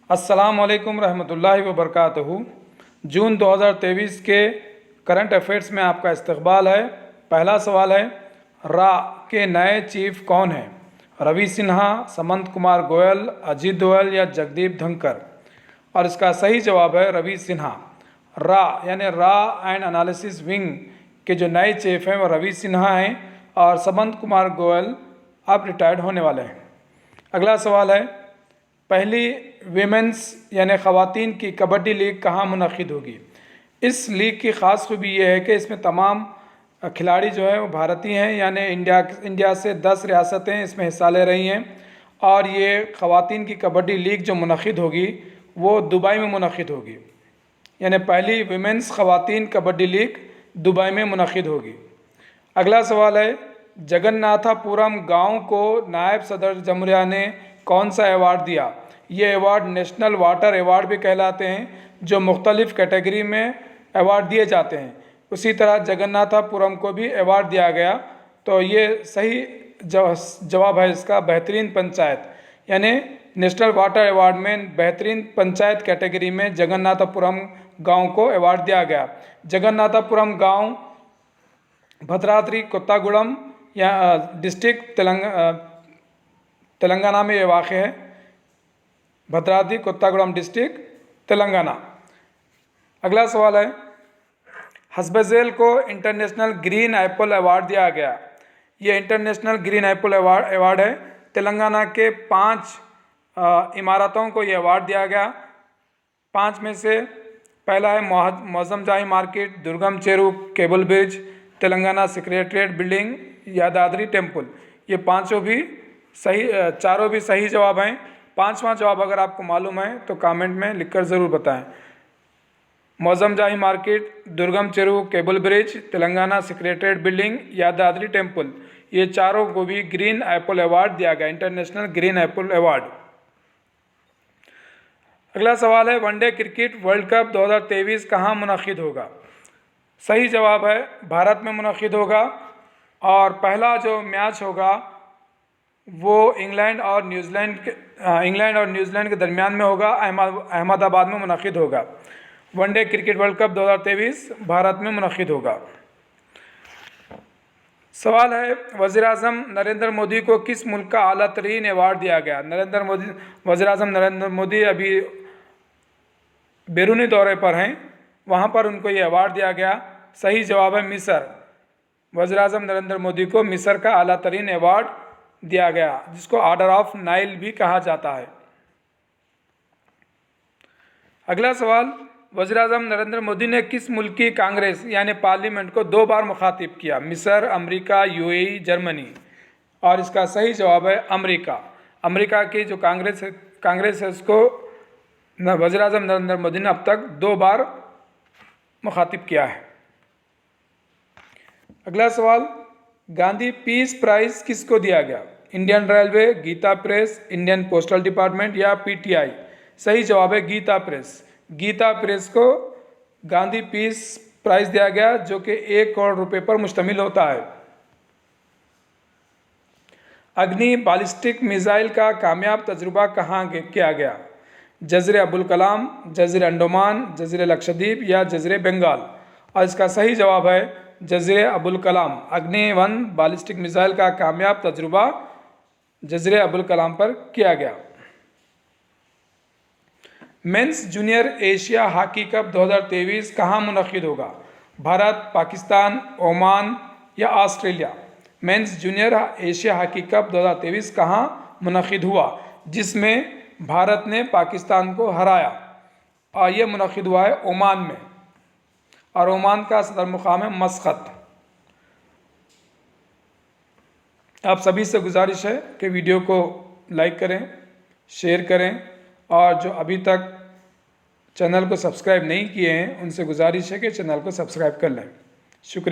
अस्सलामुअलैकुम रहमतुल्लाहि व बरकातहू। जून 2023 के करंट अफेयर्स में आपका इस्तकबाल है। पहला सवाल है, रा के नए चीफ कौन हैं? रवि सिन्हा, समंत कुमार गोयल, अजीत दोवल या जगदीप धनखड़? और इसका सही जवाब है रवि सिन्हा। रा यानी रा एंड एनालिसिस विंग के जो नए चीफ हैं वो रवि सिन्हा हैं और समंत कुमार गोयल अब रिटायर्ड होने वाले हैं। अगला सवाल है, पहली वीमेंस यानी ख़वातीन की कबड्डी लीग कहाँ मुनक़िद होगी? इस लीग की ख़ास खूबी यह है कि इसमें तमाम खिलाड़ी जो है वो भारतीय हैं, यानी इंडिया से 10 रियासतें इसमें हिस्सा ले रही हैं। और ये ख़वातीन की कबड्डी लीग जो मुनक़िद होगी वो दुबई में मुनक़िद होगी, यानी पहली वीमेंस ख़वातीन कबड्डी लीग दुबई में मुनक़िद होगी। अगला सवाल है, जगन्नाथापुरम गांव को नायब सदर जमुरिया ने कौन सा अवार्ड दिया? ये अवार्ड नेशनल वाटर अवार्ड भी कहलाते हैं, जो मुख्तलिफ़ कैटेगरी में अवार्ड दिए जाते हैं। उसी तरह जगन्नाथापुरम को भी अवार्ड दिया गया। तो ये सही जवाब है इसका बेहतरीन पंचायत, यानी नेशनल वाटर अवार्ड में बेहतरीन पंचायत कैटेगरी में जगन्नाथापुरम गांव को अवार्ड दिया गया। जगन्नाथापुरम गांव भद्राद्री कोत्तागुड़म या डिस्ट्रिक्ट तेलंगाना में ये वाक़ है। भद्राद्री कोत्तागुड़म डिस्ट्रिक्ट तेलंगाना। अगला सवाल है, हस्बज़ेल को इंटरनेशनल ग्रीन एप्पल अवार्ड दिया गया। ये इंटरनेशनल ग्रीन एप्पल अवार्ड है। तेलंगाना के 5 इमारतों को ये अवार्ड दिया गया। 5 में से पहला है Mauzam Jahi market, Durgam Cheru cable bridge, Telangana secretariat building, Yadadri temple. ये चारों भी सही जवाब हैं। 5वां जवाब अगर आपको मालूम है तो कमेंट में लिखकर ज़रूर बताएं। Mauzam Jahi market, Durgam Cheru cable bridge, Telangana secretariat building, Yadadri temple, ये चारों को भी ग्रीन एप्पल अवार्ड दिया गया, इंटरनेशनल ग्रीन एप्पल अवार्ड। अगला सवाल है, वनडे क्रिकेट वर्ल्ड कप 2023 कहाँ मुनक़िद होगा? सही जवाब है भारत में मुनक़िद होगा और पहला जो मैच होगा वो इंग्लैंड और न्यूजीलैंड के दरमियान में होगा, अहमदाबाद में मुनक़िद होगा। One day cricket world cup 2023 Bharat में मुनक़िद होगा। सवाल है, वज़ीर-ए-आज़म नरेंद्र मोदी को किस मुल्क का आला तरीन अवार्ड दिया गया? वज़ीर-ए-आज़म नरेंद्र मोदी अभी बैरूनी दौरे पर हैं, वहाँ पर उनको ये अवार्ड दिया गया। सही जवाब है मिस्र। वज़ीर-ए-आज़म नरेंद्र मोदी को मिस्र का आला तरीन अवार्ड दिया गया, जिसको ऑर्डर ऑफ नाइल भी कहा जाता है। अगला सवाल, वज़ीर-ए-आज़म नरेंद्र मोदी ने किस मुल्क की कांग्रेस यानी पार्लियामेंट को 2 बार मुखातिब किया? मिस्र, अमेरिका, यूएई, जर्मनी। और इसका सही जवाब है अमेरिका। अमेरिका की जो कांग्रेस है उसको वज़ीर-ए-आज़म नरेंद्र मोदी ने अब तक 2 बार मुखातिब किया है। अगला सवाल, गांधी पीस प्राइज़ किसको दिया गया? Indian railway, Gita Press, Indian postal department या पीटीआई? सही जवाब है गीता प्रेस। गीता प्रेस को गांधी पीस प्राइज़ दिया गया, जो कि 1 करोड़ रुपए पर मुश्तमिल होता है। अग्नि बैलिस्टिक मिसाइल का कामयाब तजुर्बा कहाँ किया गया? जज़ीरे अबुल कलाम, जज़ीरे अंडमान, जज़ीरे लक्षद्वीप या जज़ीरे बंगाल? और इसका सही जवाब है जज़ीरे अबुल कलाम। अग्नि 1 बैलिस्टिक मिसाइल का कामयाब तजुर्बा जज़ीरे अबुल कलाम पर किया गया। Mains junior Asia hockey cup 2023 कहाँ मुनक़िद होगा? भारत, पाकिस्तान, ओमान या Australia? Mains junior Asia hockey cup 2023 कहाँ मुनक़िद हुआ, जिसमें भारत ने पाकिस्तान को हराया? और ये मुनक़िद हुआ है ओमान में, और ओमान का सदर मुक़ाम है मस्कत। आप सभी से गुजारिश है कि वीडियो को लाइक करें, शेयर करें, और जो अभी तक चैनल को सब्सक्राइब नहीं किए हैं उनसे गुजारिश है कि चैनल को सब्सक्राइब कर लें। शुक्रिया।